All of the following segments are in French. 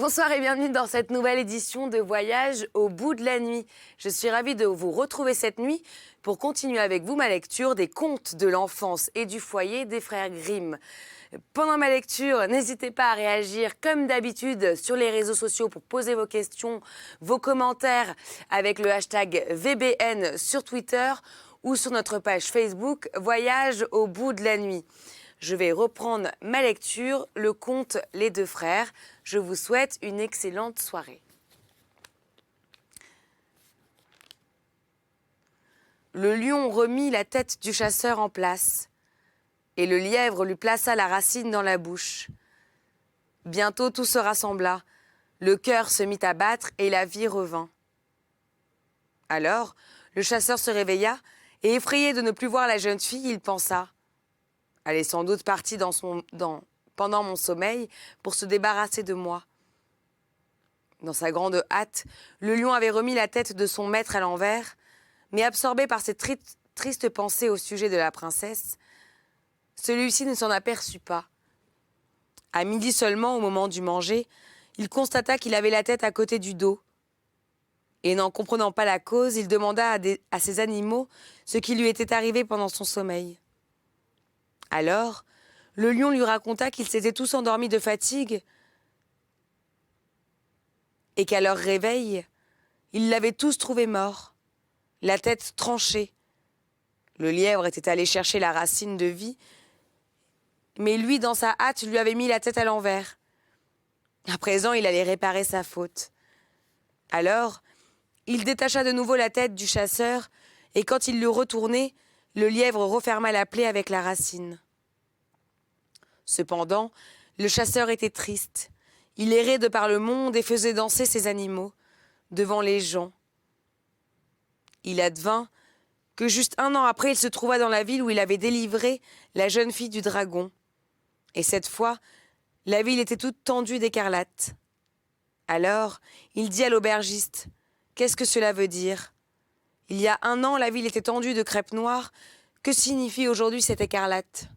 Bonsoir et bienvenue dans cette nouvelle édition de Voyage au bout de la nuit. Je suis ravie de vous retrouver cette nuit pour continuer avec vous ma lecture des contes de l'enfance et du foyer des frères Grimm. Pendant ma lecture, n'hésitez pas à réagir comme d'habitude sur les réseaux sociaux pour poser vos questions, vos commentaires avec le hashtag VBN sur Twitter ou sur notre page Facebook Voyage au bout de la nuit. Je vais reprendre ma lecture, le conte Les deux frères. Je vous souhaite une excellente soirée. Le lion remit la tête du chasseur en place, et le lièvre lui plaça la racine dans la bouche. Bientôt tout se rassembla, le cœur se mit à battre et la vie revint. Alors, le chasseur se réveilla, et effrayé de ne plus voir la jeune fille, il pensa: elle est sans doute partie pendant mon sommeil pour se débarrasser de moi. Dans sa grande hâte, le lion avait remis la tête de son maître à l'envers, mais absorbé par cette triste pensée au sujet de la princesse, celui-ci ne s'en aperçut pas. À midi seulement, au moment du manger, il constata qu'il avait la tête à côté du dos. Et n'en comprenant pas la cause, il demanda à ses animaux ce qui lui était arrivé pendant son sommeil. Alors, le lion lui raconta qu'ils s'étaient tous endormis de fatigue et qu'à leur réveil, ils l'avaient tous trouvé mort, la tête tranchée. Le lièvre était allé chercher la racine de vie, mais lui, dans sa hâte, lui avait mis la tête à l'envers. À présent, il allait réparer sa faute. Alors, il détacha de nouveau la tête du chasseur, et quand il l'eut retournée, le lièvre referma la plaie avec la racine. Cependant, le chasseur était triste. Il errait de par le monde et faisait danser ses animaux devant les gens. Il advint que juste 1 an après, il se trouva dans la ville où il avait délivré la jeune fille du dragon. Et cette fois, la ville était toute tendue d'écarlate. Alors, il dit à l'aubergiste: « Qu'est-ce que cela veut dire ? Il y a 1 an, la ville était tendue de crêpe noire. Que signifie aujourd'hui cette écarlate ?»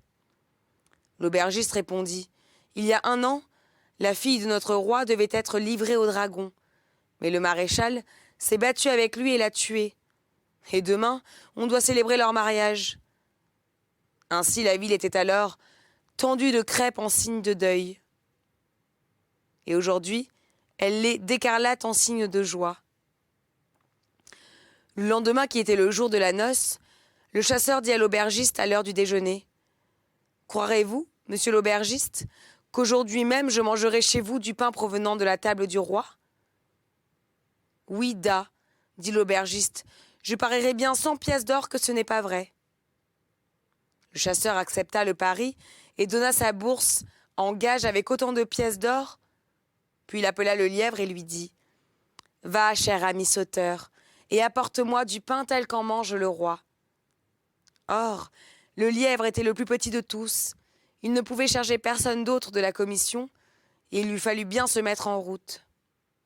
L'aubergiste répondit: « Il y a 1 an, la fille de notre roi devait être livrée au dragon. Mais le maréchal s'est battu avec lui et l'a tué. Et demain, on doit célébrer leur mariage. » Ainsi, la ville était alors tendue de crêpe en signe de deuil. Et aujourd'hui, elle l'est d'écarlate en signe de joie. Le lendemain, qui était le jour de la noce, le chasseur dit à l'aubergiste à l'heure du déjeuner: « Croirez-vous, monsieur l'aubergiste, qu'aujourd'hui même je mangerai chez vous du pain provenant de la table du roi ?»« Oui, da, dit l'aubergiste, je parierais bien 100 pièces d'or que ce n'est pas vrai. » Le chasseur accepta le pari et donna sa bourse en gage avec autant de pièces d'or. Puis il appela le lièvre et lui dit: « Va, cher ami sauteur, et apporte-moi du pain tel qu'en mange le roi. » Or, le lièvre était le plus petit de tous. Il ne pouvait charger personne d'autre de la commission, et il lui fallut bien se mettre en route.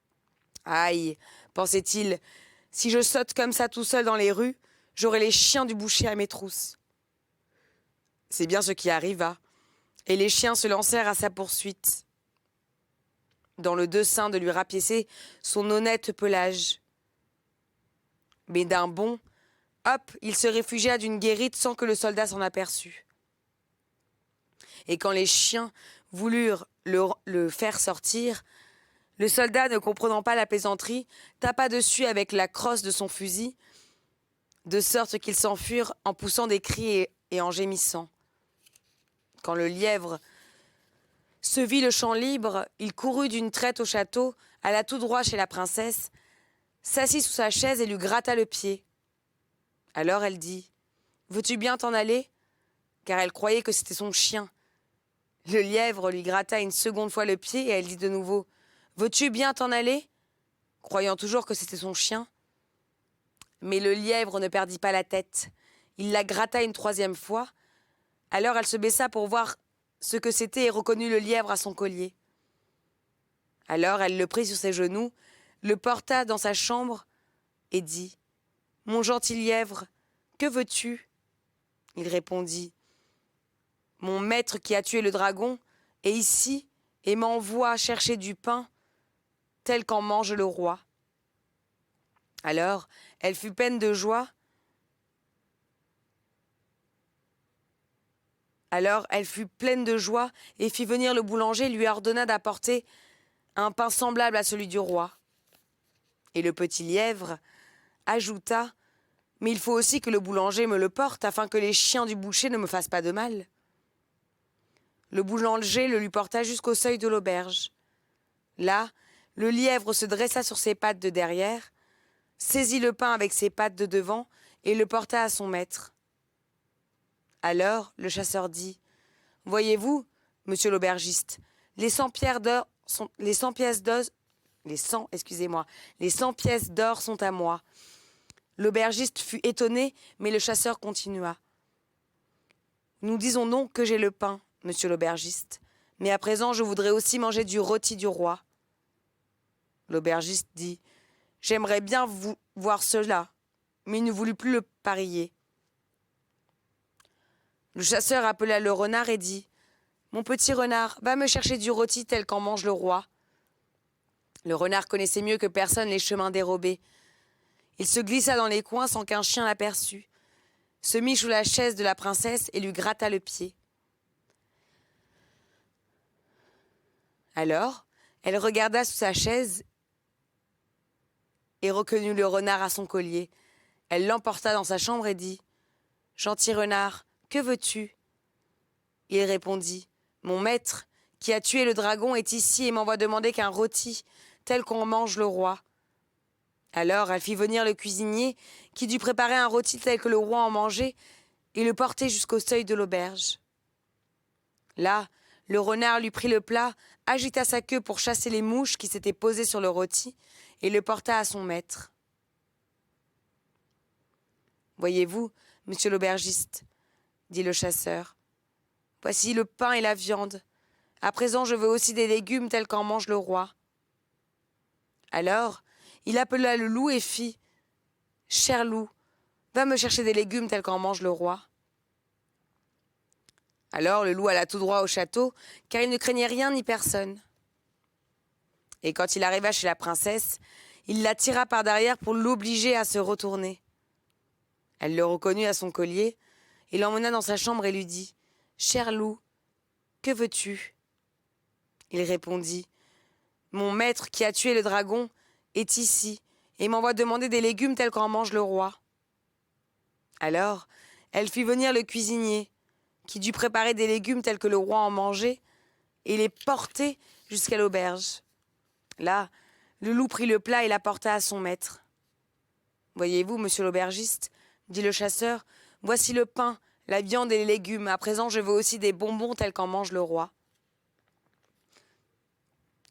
« Aïe, pensait-il, si je saute comme ça tout seul dans les rues, j'aurai les chiens du boucher à mes trousses. » C'est bien ce qui arriva, et les chiens se lancèrent à sa poursuite, dans le dessein de lui rapiécer son honnête pelage. Mais d'un bond, hop, il se réfugia d'une guérite sans que le soldat s'en aperçût. Et quand les chiens voulurent le faire sortir, le soldat, ne comprenant pas la plaisanterie, tapa dessus avec la crosse de son fusil, de sorte qu'ils s'enfuirent en poussant des cris et en gémissant. Quand le lièvre se vit le champ libre, il courut d'une traite au château, alla tout droit chez la princesse, s'assit sous sa chaise et lui gratta le pied. Alors elle dit: « Veux-tu bien t'en aller ?» car elle croyait que c'était son chien. Le lièvre lui gratta une seconde fois le pied et elle dit de nouveau: « Veux-tu bien t'en aller ?» croyant toujours que c'était son chien. Mais le lièvre ne perdit pas la tête. Il la gratta une 3e fois. Alors elle se baissa pour voir ce que c'était et reconnut le lièvre à son collier. Alors elle le prit sur ses genoux, le porta dans sa chambre et dit: « Mon gentil lièvre, que veux-tu » Il répondit: « Mon maître qui a tué le dragon est ici et m'envoie chercher du pain tel qu'en mange le roi. Alors, elle fut pleine de joie. Et fit venir le boulanger et lui ordonna d'apporter un pain semblable à celui du roi. Et le petit lièvre ajouta : « Mais il faut aussi que le boulanger me le porte, afin que les chiens du boucher ne me fassent pas de mal. » Le boulanger le lui porta jusqu'au seuil de l'auberge. Là, le lièvre se dressa sur ses pattes de derrière, saisit le pain avec ses pattes de devant et le porta à son maître. Alors le chasseur dit : « Voyez-vous, monsieur l'aubergiste, les 100 pièces d'or sont à moi. » L'aubergiste fut étonné, mais le chasseur continua : « Nous disons donc que j'ai le pain, monsieur l'aubergiste, mais à présent je voudrais aussi manger du rôti du roi. » L'aubergiste dit : « J'aimerais bien voir cela. » Mais il ne voulut plus le parier. Le chasseur appela le renard et dit : « Mon petit renard, va me chercher du rôti tel qu'en mange le roi. » Le renard connaissait mieux que personne les chemins dérobés. Il se glissa dans les coins sans qu'un chien l'aperçût, se mit sous la chaise de la princesse et lui gratta le pied. Alors, elle regarda sous sa chaise et reconnut le renard à son collier. Elle l'emporta dans sa chambre et dit : « Gentil renard, que veux-tu ? » Il répondit : « Mon maître, qui a tué le dragon, est ici et m'envoie demander qu'un rôti, tel qu'en mange le roi. » Alors elle fit venir le cuisinier, qui dut préparer un rôti tel que le roi en mangeait, et le porter jusqu'au seuil de l'auberge. Là, le renard lui prit le plat, agita sa queue pour chasser les mouches qui s'étaient posées sur le rôti, et le porta à son maître. « Voyez-vous, monsieur l'aubergiste, dit le chasseur, voici le pain et la viande. À présent, je veux aussi des légumes tels qu'en mange le roi. » Alors, il appela le loup et fit : « Cher loup, va me chercher des légumes tels qu'en mange le roi. » Alors le loup alla tout droit au château, car il ne craignait rien ni personne. Et quand il arriva chez la princesse, il la tira par derrière pour l'obliger à se retourner. Elle le reconnut à son collier et l'emmena dans sa chambre et lui dit : « Cher loup, que veux-tu ? » Il répondit : « Mon maître qui a tué le dragon est ici et m'envoie demander des légumes tels qu'en mange le roi. » Alors, elle fit venir le cuisinier, qui dut préparer des légumes tels que le roi en mangeait, et les porter jusqu'à l'auberge. Là, le loup prit le plat et l'apporta à son maître. « Voyez-vous, monsieur l'aubergiste, dit le chasseur, voici le pain, la viande et les légumes. À présent, je veux aussi des bonbons tels qu'en mange le roi. »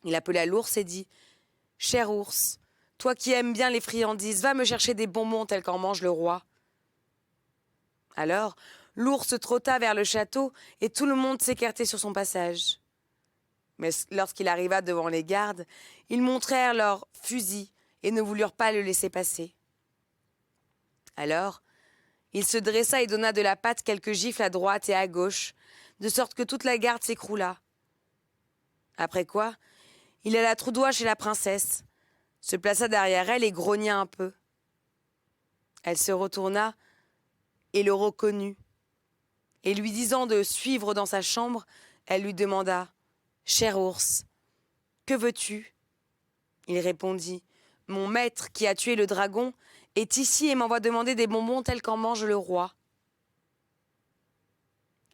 Il appela l'ours et dit : « Cher ours, toi qui aimes bien les friandises, va me chercher des bonbons tels qu'en mange le roi. » Alors, l'ours trotta vers le château et tout le monde s'écartait sur son passage. Mais lorsqu'il arriva devant les gardes, ils montrèrent leurs fusils et ne voulurent pas le laisser passer. Alors, il se dressa et donna de la patte quelques gifles à droite et à gauche, de sorte que toute la garde s'écroula. Après quoi, il alla tout droit chez la princesse, se plaça derrière elle et grogna un peu. Elle se retourna et le reconnut. Et lui disant de suivre dans sa chambre, elle lui demanda : « Cher ours, que veux-tu ? » Il répondit : « Mon maître, qui a tué le dragon, est ici et m'envoie demander des bonbons tels qu'en mange le roi. »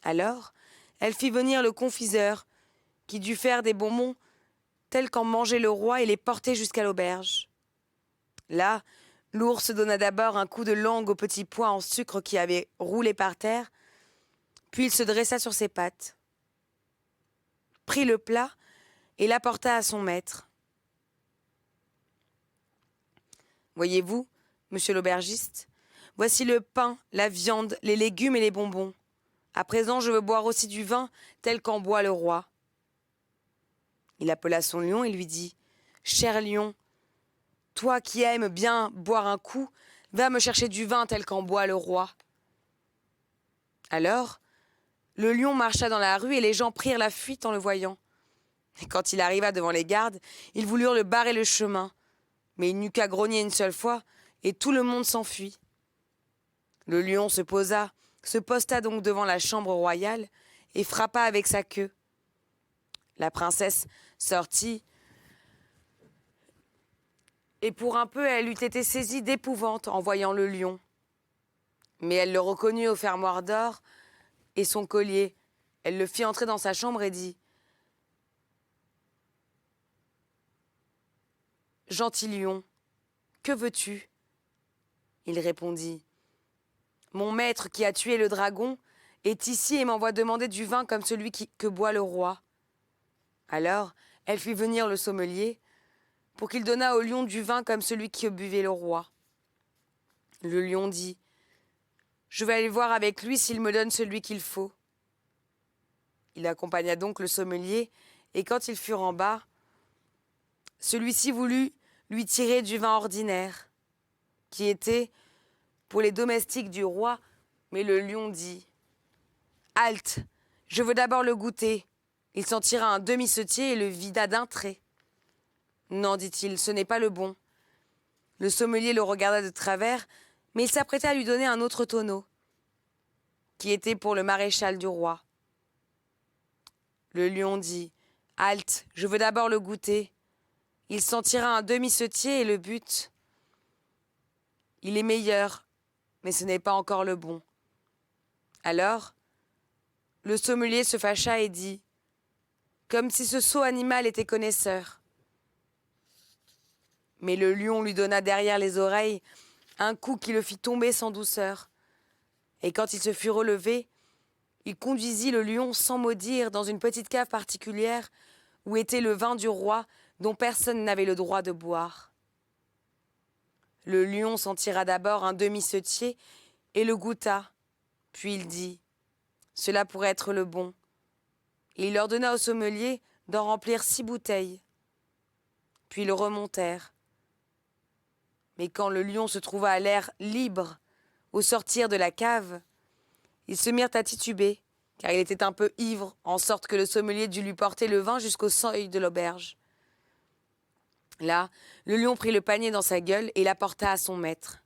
Alors, elle fit venir le confiseur, qui dut faire des bonbons tels qu'en mangeait le roi et les porter jusqu'à l'auberge. Là, l'ours donna d'abord un coup de langue au petit pois en sucre qui avait roulé par terre, puis il se dressa sur ses pattes, prit le plat et l'apporta à son maître. « Voyez-vous, monsieur l'aubergiste, voici le pain, la viande, les légumes et les bonbons. À présent, je veux boire aussi du vin tel qu'en boit le roi. » Il appela son lion et lui dit : « Cher lion, toi qui aimes bien boire un coup, va me chercher du vin tel qu'en boit le roi. » Alors, le lion marcha dans la rue et les gens prirent la fuite en le voyant. Et quand il arriva devant les gardes, ils voulurent le barrer le chemin. Mais il n'eut qu'à grogner une seule fois, et tout le monde s'enfuit. Le lion se posta donc devant la chambre royale, et frappa avec sa queue. La princesse sortit, et pour un peu elle eût été saisie d'épouvante en voyant le lion. Mais elle le reconnut au fermoir d'or et son collier. Elle le fit entrer dans sa chambre et dit « Gentil lion, que veux-tu » Il répondit « Mon maître qui a tué le dragon est ici et m'envoie demander du vin comme celui que boit le roi. » Alors elle fit venir le sommelier pour qu'il donnât au lion du vin comme celui que buvait le roi. Le lion dit « Je vais aller voir avec lui s'il me donne celui qu'il faut. » Il accompagna donc le sommelier, et quand ils furent en bas, celui-ci voulut lui tirer du vin ordinaire, qui était pour les domestiques du roi, mais le lion dit « Halte, je veux d'abord le goûter. » Il s'en tira un demi-setier et le vida d'un trait. « Non, dit-il, ce n'est pas le bon. » Le sommelier le regarda de travers, mais il s'apprêtait à lui donner un autre tonneau, qui était pour le maréchal du roi. Le lion dit « Halte, je veux d'abord le goûter. » Il s'en tira un demi-setier et le but. Il est meilleur, mais ce n'est pas encore le bon. Alors, le sommelier se fâcha et dit « Comme si ce sot animal était connaisseur. » Mais le lion lui donna derrière les oreilles un coup qui le fit tomber sans douceur. Et quand il se fut relevé, il conduisit le lion sans mot dire dans une petite cave particulière où était le vin du roi dont personne n'avait le droit de boire. Le lion s'en tira d'abord un demi-setier et le goûta. Puis il dit « Cela pourrait être le bon. » Et il ordonna au sommelier d'en remplir 6 bouteilles. Puis ils remontèrent. Mais quand le lion se trouva à l'air libre au sortir de la cave, ils se mirent à tituber, car il était un peu ivre, en sorte que le sommelier dut lui porter le vin jusqu'au seuil de l'auberge. Là, le lion prit le panier dans sa gueule et l'apporta à son maître.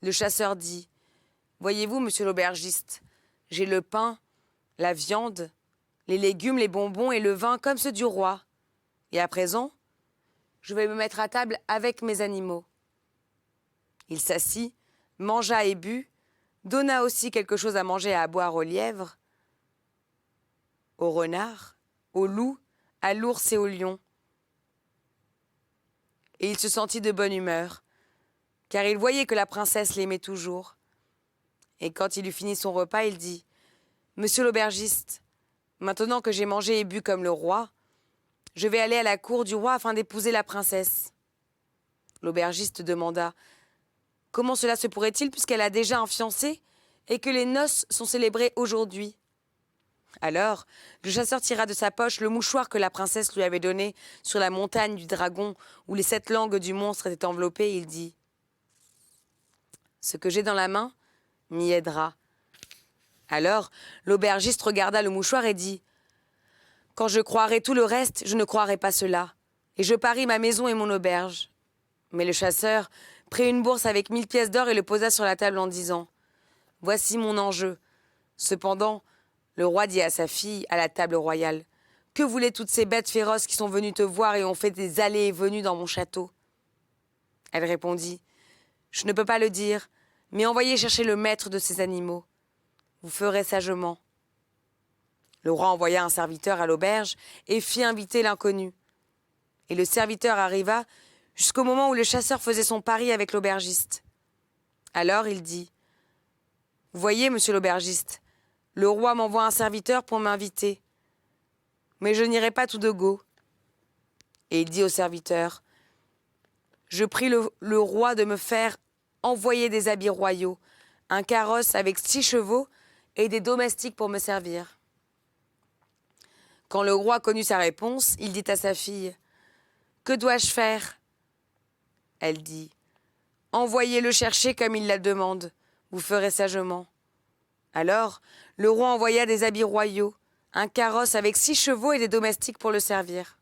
Le chasseur dit « Voyez-vous, monsieur l'aubergiste, j'ai le pain, la viande, les légumes, les bonbons et le vin comme ceux du roi. Et à présent, je vais me mettre à table avec mes animaux. » Il s'assit, mangea et but, donna aussi quelque chose à manger et à boire aux lièvres, au renard, au loup, à l'ours et au lion. Et il se sentit de bonne humeur, car il voyait que la princesse l'aimait toujours. Et quand il eut fini son repas, il dit « Monsieur l'aubergiste, maintenant que j'ai mangé et bu comme le roi, je vais aller à la cour du roi afin d'épouser la princesse. » L'aubergiste demanda « Comment cela se pourrait-il puisqu'elle a déjà un fiancé et que les noces sont célébrées aujourd'hui ?» Alors, le chasseur tira de sa poche le mouchoir que la princesse lui avait donné sur la montagne du dragon où les 7 langues du monstre étaient enveloppées et il dit « Ce que j'ai dans la main m'y aidera. » Alors, l'aubergiste regarda le mouchoir et dit « Quand je croirai tout le reste, je ne croirai pas cela. Et je parie ma maison et mon auberge. » Mais le chasseur prit une bourse avec 1000 pièces d'or et le posa sur la table en disant « Voici mon enjeu. » Cependant, le roi dit à sa fille, à la table royale, « Que voulaient toutes ces bêtes féroces qui sont venues te voir et ont fait des allées et venues dans mon château ?» Elle répondit, « Je ne peux pas le dire, mais envoyez chercher le maître de ces animaux. Vous ferez sagement. » Le roi envoya un serviteur à l'auberge et fit inviter l'inconnu. Et le serviteur arriva jusqu'au moment où le chasseur faisait son pari avec l'aubergiste. Alors il dit « Voyez, monsieur l'aubergiste, le roi m'envoie un serviteur pour m'inviter. Mais je n'irai pas tout de go. » Et il dit au serviteur « Je prie le roi de me faire envoyer des habits royaux, un carrosse avec 6 chevaux et des domestiques pour me servir. » Quand le roi connut sa réponse, il dit à sa fille « Que dois-je faire ?» Elle dit « Envoyez-le chercher comme il la demande, vous ferez sagement. » Alors le roi envoya des habits royaux, un carrosse avec 6 chevaux et des domestiques pour le servir.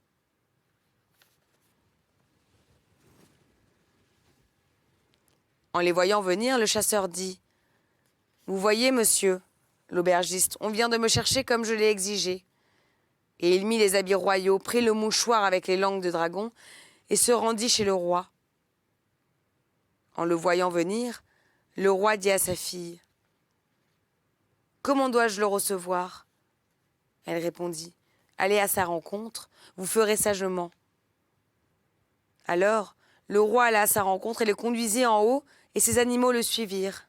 En les voyant venir, le chasseur dit « Vous voyez, monsieur, l'aubergiste, on vient de me chercher comme je l'ai exigé. » Et il mit les habits royaux, prit le mouchoir avec les langues de dragon et se rendit chez le roi. En le voyant venir, le roi dit à sa fille « Comment dois-je le recevoir ?» Elle répondit « Allez à sa rencontre, vous ferez sagement. » Alors, le roi alla à sa rencontre et le conduisit en haut, et ses animaux le suivirent.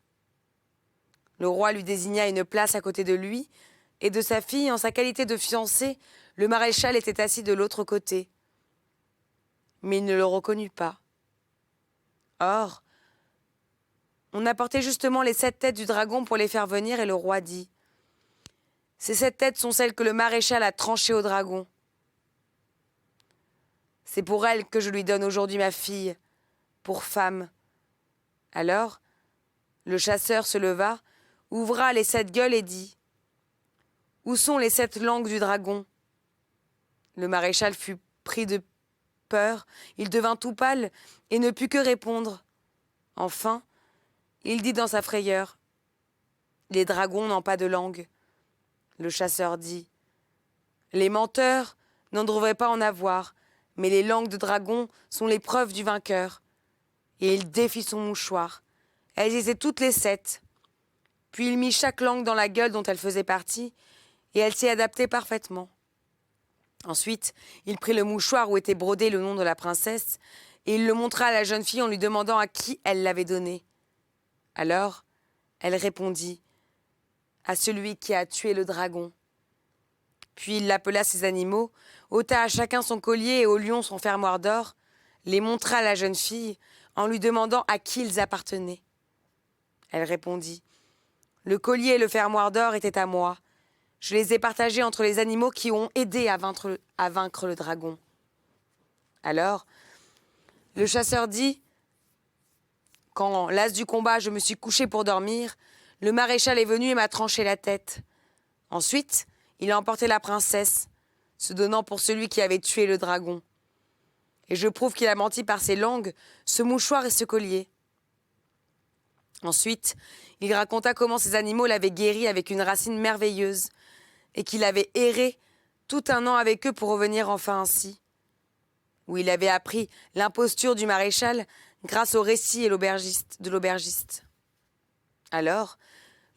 Le roi lui désigna une place à côté de lui, et de sa fille, en sa qualité de fiancé, le maréchal était assis de l'autre côté. Mais il ne le reconnut pas. Or, on apportait justement les 7 têtes du dragon pour les faire venir, et le roi dit « Ces 7 têtes sont celles que le maréchal a tranchées au dragon. C'est pour elle que je lui donne aujourd'hui ma fille, pour femme. » Alors, le chasseur se leva, ouvra les 7 gueules et dit « Où sont les 7 langues du dragon ?» Le maréchal fut pris de peur, il devint tout pâle et ne put que répondre. Enfin, il dit dans sa frayeur « Les dragons n'ont pas de langue. » Le chasseur dit « Les menteurs n'en devraient pas en avoir, mais les langues de dragon sont les preuves du vainqueur. » Et il défit son mouchoir. Elles étaient toutes les 7. Puis il mit chaque langue dans la gueule dont elle faisait partie, et elle s'y adaptait parfaitement. Ensuite, il prit le mouchoir où était brodé le nom de la princesse, et il le montra à la jeune fille en lui demandant à qui elle l'avait donné. Alors, elle répondit « À celui qui a tué le dragon. » Puis il appela ses animaux, ôta à chacun son collier et au lion son fermoir d'or, les montra à la jeune fille, en lui demandant à qui ils appartenaient. Elle répondit « Le collier et le fermoir d'or étaient à moi. Je les ai partagés entre les animaux qui ont aidé à vaincre le dragon. » Alors, le chasseur dit « Quand, las du combat, je me suis couché pour dormir, le maréchal est venu et m'a tranché la tête. Ensuite, il a emporté la princesse, se donnant pour celui qui avait tué le dragon. Et je prouve qu'il a menti par ses langues, ce mouchoir et ce collier. » Ensuite, il raconta comment ses animaux l'avaient guéri avec une racine merveilleuse et qu'il avait erré tout un an avec eux pour revenir enfin ainsi. Où il avait appris l'imposture du maréchal grâce au récit et de l'aubergiste. Alors,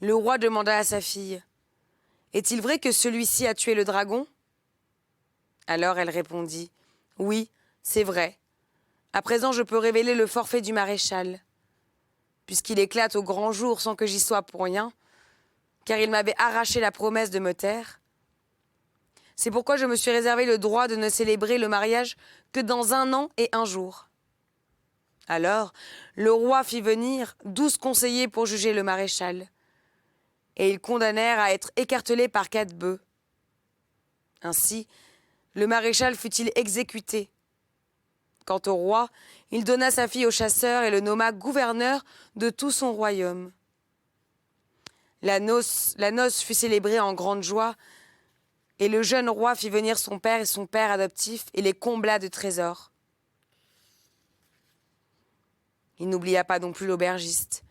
le roi demanda à sa fille « Est-il vrai que celui-ci a tué le dragon ?» Alors elle répondit « Oui, c'est vrai. À présent, je peux révéler le forfait du maréchal, puisqu'il éclate au grand jour sans que j'y sois pour rien, car il m'avait arraché la promesse de me taire. C'est pourquoi je me suis réservé le droit de ne célébrer le mariage que dans 1 an et 1 jour. » Alors, le roi fit venir 12 conseillers pour juger le maréchal, et ils condamnèrent à être écartelés par 4 bœufs. Ainsi, le maréchal fut-il exécuté. Quant au roi, il donna sa fille au chasseur et le nomma gouverneur de tout son royaume. La noce fut célébrée en grande joie, et le jeune roi fit venir son père et son père adoptif et les combla de trésors. Il n'oublia pas non plus l'aubergiste.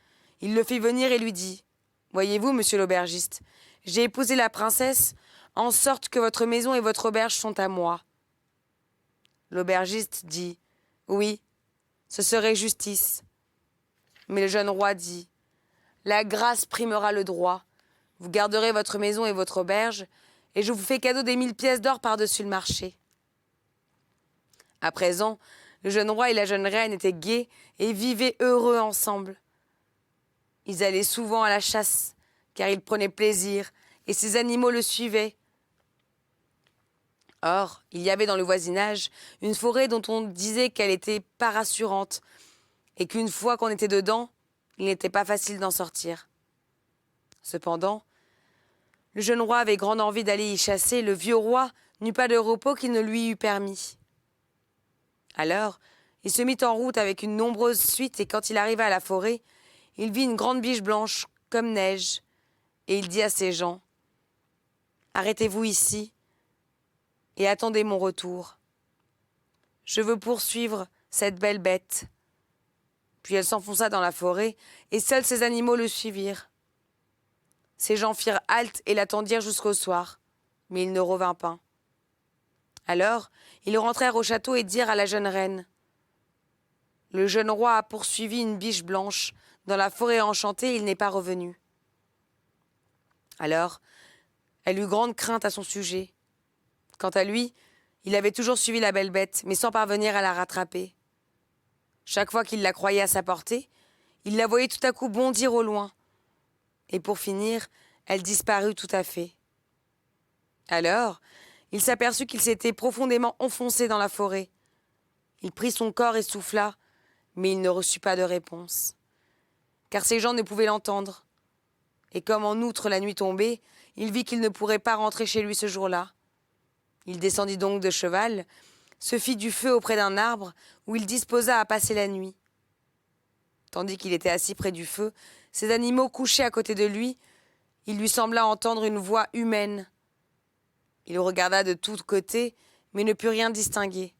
Il le fit venir et lui dit « Voyez-vous, monsieur l'aubergiste, j'ai épousé la princesse, en sorte que votre maison et votre auberge sont à moi. » L'aubergiste dit « Oui, ce serait justice. » Mais le jeune roi dit « La grâce primera le droit. Vous garderez votre maison et votre auberge, et je vous fais cadeau des 1000 pièces d'or par-dessus le marché. » À présent, le jeune roi et la jeune reine étaient gais et vivaient heureux ensemble. Ils allaient souvent à la chasse, car ils prenaient plaisir, et ces animaux le suivaient. Or, il y avait dans le voisinage une forêt dont on disait qu'elle était pas rassurante, et qu'une fois qu'on était dedans, il n'était pas facile d'en sortir. Cependant, le jeune roi avait grande envie d'aller y chasser, le vieux roi n'eut pas de repos qu'il ne lui eût permis. Alors, il se mit en route avec une nombreuse suite, et quand il arriva à la forêt, il vit une grande biche blanche, comme neige, et il dit à ses gens arrêtez-vous ici et attendez mon retour. Je veux poursuivre cette belle bête. » Puis elle s'enfonça dans la forêt, et seuls ses animaux le suivirent. Ces gens firent halte et l'attendirent jusqu'au soir, mais il ne revint pas. Alors, ils rentrèrent au château et dirent à la jeune reine : « Le jeune roi a poursuivi une biche blanche. Dans la forêt enchantée, il n'est pas revenu. » Alors, elle eut grande crainte à son sujet. Quant à lui, il avait toujours suivi la belle bête, mais sans parvenir à la rattraper. Chaque fois qu'il la croyait à sa portée, il la voyait tout à coup bondir au loin. Et pour finir, elle disparut tout à fait. Alors, il s'aperçut qu'il s'était profondément enfoncé dans la forêt. Il prit son corps et souffla, mais il ne reçut pas de réponse. Car ces gens ne pouvaient l'entendre. Et comme en outre la nuit tombait, il vit qu'il ne pourrait pas rentrer chez lui ce jour-là. Il descendit donc de cheval, se fit du feu auprès d'un arbre où il disposa à passer la nuit. Tandis qu'il était assis près du feu, ses animaux couchaient à côté de lui, il lui sembla entendre une voix humaine. Il regarda de tous côtés, mais ne put rien distinguer.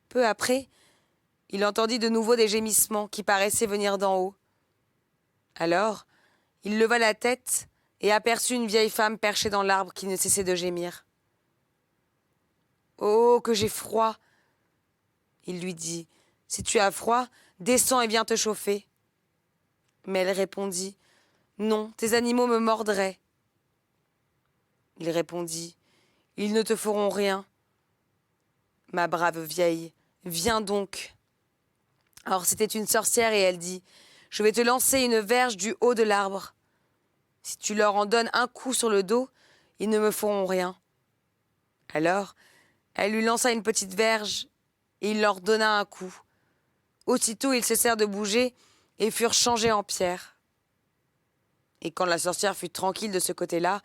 Peu après, il entendit de nouveau des gémissements qui paraissaient venir d'en haut. Alors, il leva la tête et aperçut une vieille femme perchée dans l'arbre qui ne cessait de gémir. « Oh, que j'ai froid !» Il lui dit. « Si tu as froid, descends et viens te chauffer. » Mais elle répondit. « Non, tes animaux me mordraient. » Il répondit. « Ils ne te feront rien. » « Ma brave vieille, viens donc. » Alors c'était une sorcière et elle dit. « Je vais te lancer une verge du haut de l'arbre. Si tu leur en donnes un coup sur le dos, ils ne me feront rien. » Alors, elle lui lança une petite verge et il leur donna un coup. Aussitôt, ils cessèrent de bouger et furent changés en pierre. Et quand la sorcière fut tranquille de ce côté-là,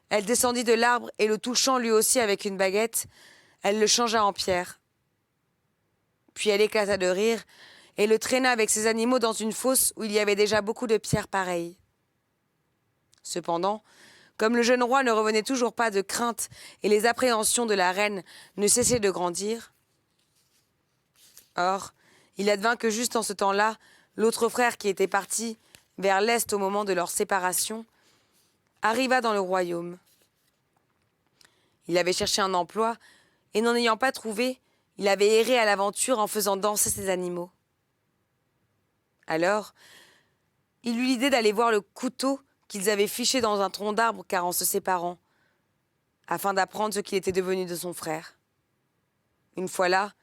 elle descendit de l'arbre et le touchant lui aussi avec une baguette, elle le changea en pierre. Puis elle éclata de rire et le traîna avec ses animaux dans une fosse où il y avait déjà beaucoup de pierres pareilles. Cependant, comme le jeune roi ne revenait toujours pas de crainte et les appréhensions de la reine ne cessaient de grandir, or, il advint que juste en ce temps-là, l'autre frère qui était parti vers l'est au moment de leur séparation, arriva dans le royaume. Il avait cherché un emploi, et n'en ayant pas trouvé, il avait erré à l'aventure en faisant danser ses animaux. Alors, il eut l'idée d'aller voir le couteau qu'ils avaient fiché dans un tronc d'arbre car en se séparant, afin d'apprendre ce qu'il était devenu de son frère. Une fois là,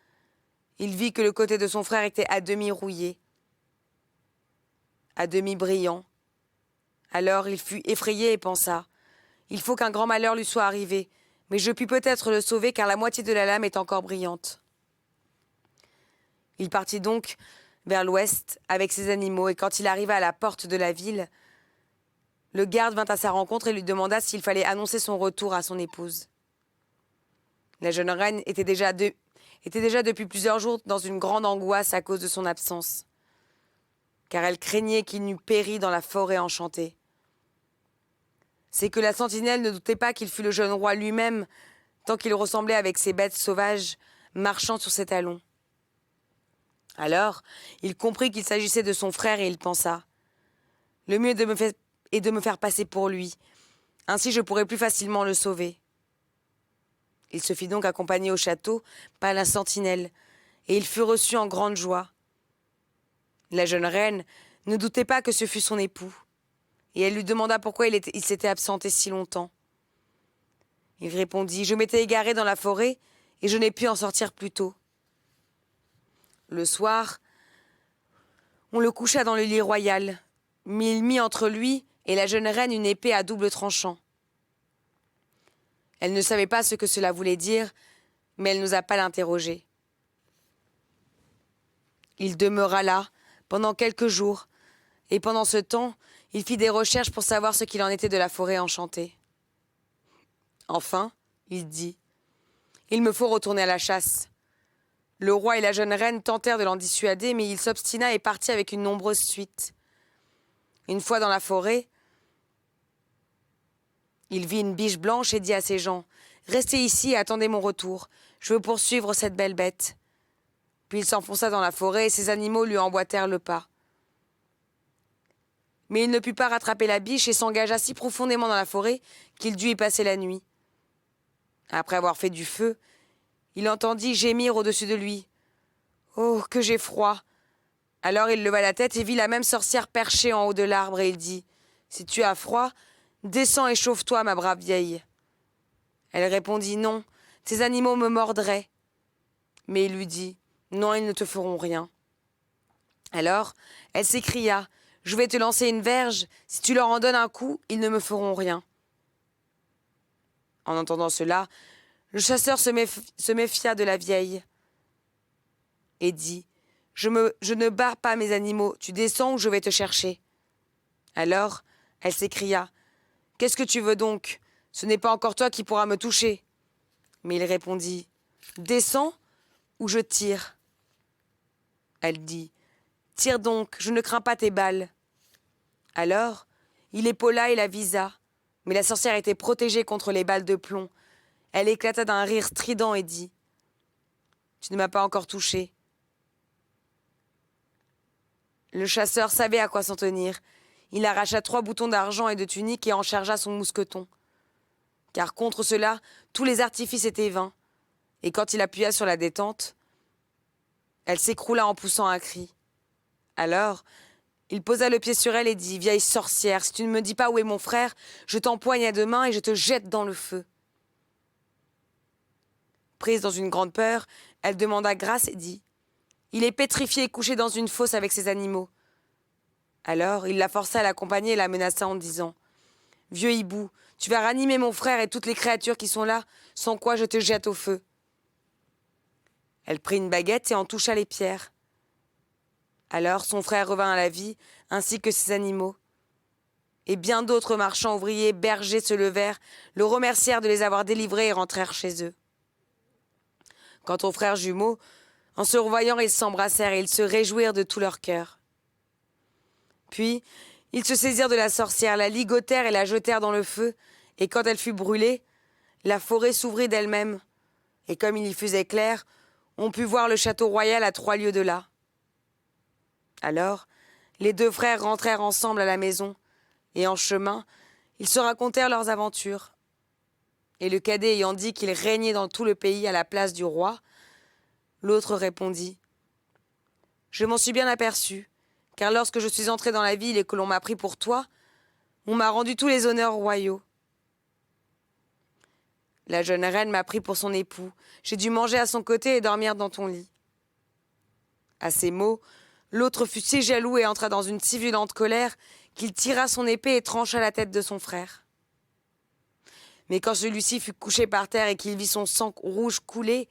il vit que le côté de son frère était à demi rouillé, à demi brillant. Alors il fut effrayé et pensa : « Il faut qu'un grand malheur lui soit arrivé, mais je puis peut-être le sauver car la moitié de la lame est encore brillante. » Il partit donc vers l'ouest avec ses animaux, et quand il arriva à la porte de la ville, le garde vint à sa rencontre et lui demanda s'il fallait annoncer son retour à son épouse. La jeune reine était déjà depuis plusieurs jours dans une grande angoisse à cause de son absence, car elle craignait qu'il n'eût péri dans la forêt enchantée. C'est que la sentinelle ne doutait pas qu'il fût le jeune roi lui-même, tant qu'il ressemblait avec ses bêtes sauvages marchant sur ses talons. Alors, il comprit qu'il s'agissait de son frère et il pensa : « Le mieux est de me faire passer pour lui, ainsi je pourrai plus facilement le sauver. » Il se fit donc accompagner au château par la sentinelle, et il fut reçu en grande joie. La jeune reine ne doutait pas que ce fût son époux, et elle lui demanda pourquoi il s'était absenté si longtemps. Il répondit : « Je m'étais égaré dans la forêt, et je n'ai pu en sortir plus tôt. » Le soir, on le coucha dans le lit royal, mais il mit entre lui et la jeune reine une épée à double tranchant. Elle ne savait pas ce que cela voulait dire, mais elle n'osa pas l'interroger. Il demeura là pendant quelques jours, et pendant ce temps, il fit des recherches pour savoir ce qu'il en était de la forêt enchantée. Enfin, il dit : « Il me faut retourner à la chasse. » Le roi et la jeune reine tentèrent de l'en dissuader, mais il s'obstina et partit avec une nombreuse suite. Une fois dans la forêt, Il vit une biche blanche et dit à ses gens, « Restez ici et attendez mon retour. Je veux poursuivre cette belle bête. » Puis il s'enfonça dans la forêt et ses animaux lui emboîtèrent le pas. Mais il ne put pas rattraper la biche et s'engagea si profondément dans la forêt qu'il dut y passer la nuit. Après avoir fait du feu, il entendit gémir au-dessus de lui. « Oh, que j'ai froid !» Alors il leva la tête et vit la même sorcière perchée en haut de l'arbre et il dit « Si tu as froid, descends et chauffe-toi, ma brave vieille. » Elle répondit « Non, tes animaux me mordraient. » Mais il lui dit « Non, ils ne te feront rien. » Alors elle s'écria « Je vais te lancer une verge, si tu leur en donnes un coup, ils ne me feront rien. » En entendant cela, le chasseur se méfia de la vieille et dit « Je ne bats pas mes animaux, tu descends ou je vais te chercher. » Alors elle s'écria « Qu'est-ce que tu veux donc? Ce n'est pas encore toi qui pourras me toucher. » Mais il répondit « Descends ou je tire. » Elle dit « Tire donc, je ne crains pas tes balles. » Alors il épaula et la visa, mais la sorcière était protégée contre les balles de plomb. Elle éclata d'un rire strident et dit « Tu ne m'as pas encore touché. » Le chasseur savait à quoi s'en tenir. Il arracha 3 boutons d'argent et de tunique et en chargea son mousqueton. Car contre cela, tous les artifices étaient vains. Et quand il appuya sur la détente, elle s'écroula en poussant un cri. Alors, il posa le pied sur elle et dit « Vieille sorcière, si tu ne me dis pas où est mon frère, je t'empoigne à 2 mains et je te jette dans le feu. » Prise dans une grande peur, elle demanda grâce et dit « Il est pétrifié et couché dans une fosse avec ses animaux. » Alors il la força à l'accompagner et la menaça en disant « Vieux hibou, tu vas ranimer mon frère et toutes les créatures qui sont là, sans quoi je te jette au feu. » Elle prit une baguette et en toucha les pierres. Alors son frère revint à la vie, ainsi que ses animaux. Et bien d'autres marchands, ouvriers, bergers se levèrent, le remercièrent de les avoir délivrés et rentrèrent chez eux. Quant aux frères jumeaux, en se revoyant, ils s'embrassèrent et ils se réjouirent de tout leur cœur. Puis, ils se saisirent de la sorcière, la ligotèrent et la jetèrent dans le feu, et quand elle fut brûlée, la forêt s'ouvrit d'elle-même, et comme il y faisait clair, on put voir le château royal à 3 lieues de là. Alors, les 2 frères rentrèrent ensemble à la maison, et en chemin, ils se racontèrent leurs aventures. Et le cadet ayant dit qu'il régnait dans tout le pays à la place du roi, l'autre répondit « Je m'en suis bien aperçu, car lorsque je suis entré dans la ville et que l'on m'a pris pour toi, on m'a rendu tous les honneurs royaux. La jeune reine m'a pris pour son époux, j'ai dû manger à son côté et dormir dans ton lit. » À ces mots, l'autre fut si jaloux et entra dans une si violente colère qu'il tira son épée et trancha la tête de son frère. Mais quand celui-ci fut couché par terre et qu'il vit son sang rouge couler,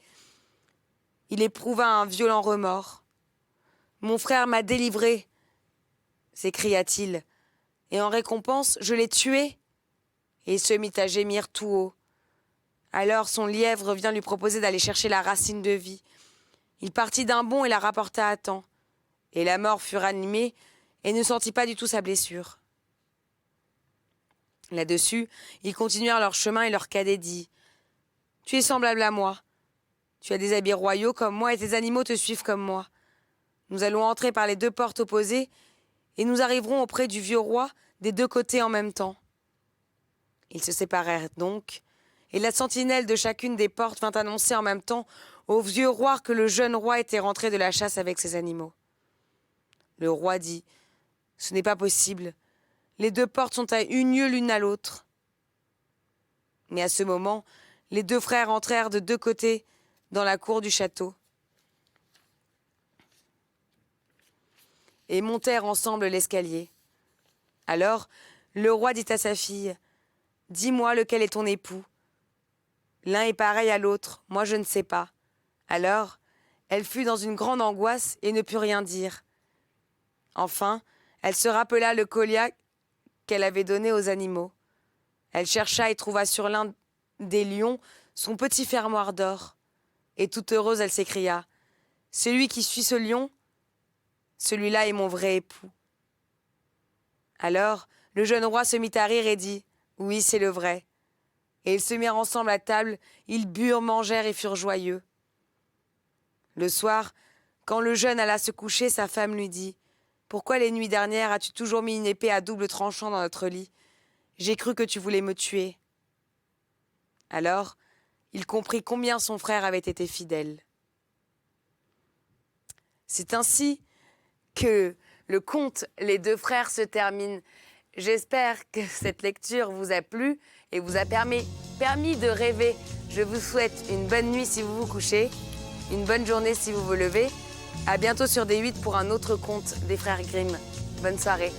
il éprouva un violent remords. « Mon frère m'a délivré !» s'écria-t-il, « et en récompense, je l'ai tué !» Et il se mit à gémir tout haut. Alors son lièvre vient lui proposer d'aller chercher la racine de vie. Il partit d'un bond et la rapporta à temps. Et la mort fut ranimée et ne sentit pas du tout sa blessure. Là-dessus, ils continuèrent leur chemin et leur cadet dit « Tu es semblable à moi. Tu as des habits royaux comme moi et tes animaux te suivent comme moi. Nous allons entrer par les 2 portes opposées et nous arriverons auprès du vieux roi des 2 côtés en même temps. » Ils se séparèrent donc, et la sentinelle de chacune des portes vint annoncer en même temps au vieux roi que le jeune roi était rentré de la chasse avec ses animaux. Le roi dit « Ce n'est pas possible. Les 2 portes sont à 1 lieue l'une à l'autre. » Mais à ce moment, les 2 frères entrèrent de 2 côtés dans la cour du château et montèrent ensemble l'escalier. Alors, le roi dit à sa fille « Dis-moi lequel est ton époux. L'un est pareil à l'autre, moi je ne sais pas. » Alors, elle fut dans une grande angoisse et ne put rien dire. Enfin, elle se rappela le collier qu'elle avait donné aux animaux. Elle chercha et trouva sur l'un des lions son petit fermoir d'or. Et toute heureuse, elle s'écria « Celui qui suit ce lion, celui-là est mon vrai époux. » Alors, le jeune roi se mit à rire et dit Oui, c'est le vrai. Et ils se mirent ensemble à table, ils burent, mangèrent et furent joyeux. Le soir, quand le jeune alla se coucher, sa femme lui dit « Pourquoi les nuits dernières as-tu toujours mis une épée à double tranchant dans notre lit? J'ai cru que tu voulais me tuer. » Alors, il comprit combien son frère avait été fidèle. C'est ainsi que le conte Les deux frères se termine. J'espère que cette lecture vous a plu et vous a permis de rêver. Je vous souhaite une bonne nuit si vous vous couchez, une bonne journée si vous vous levez. À bientôt sur D8 pour un autre conte des frères Grimm. Bonne soirée.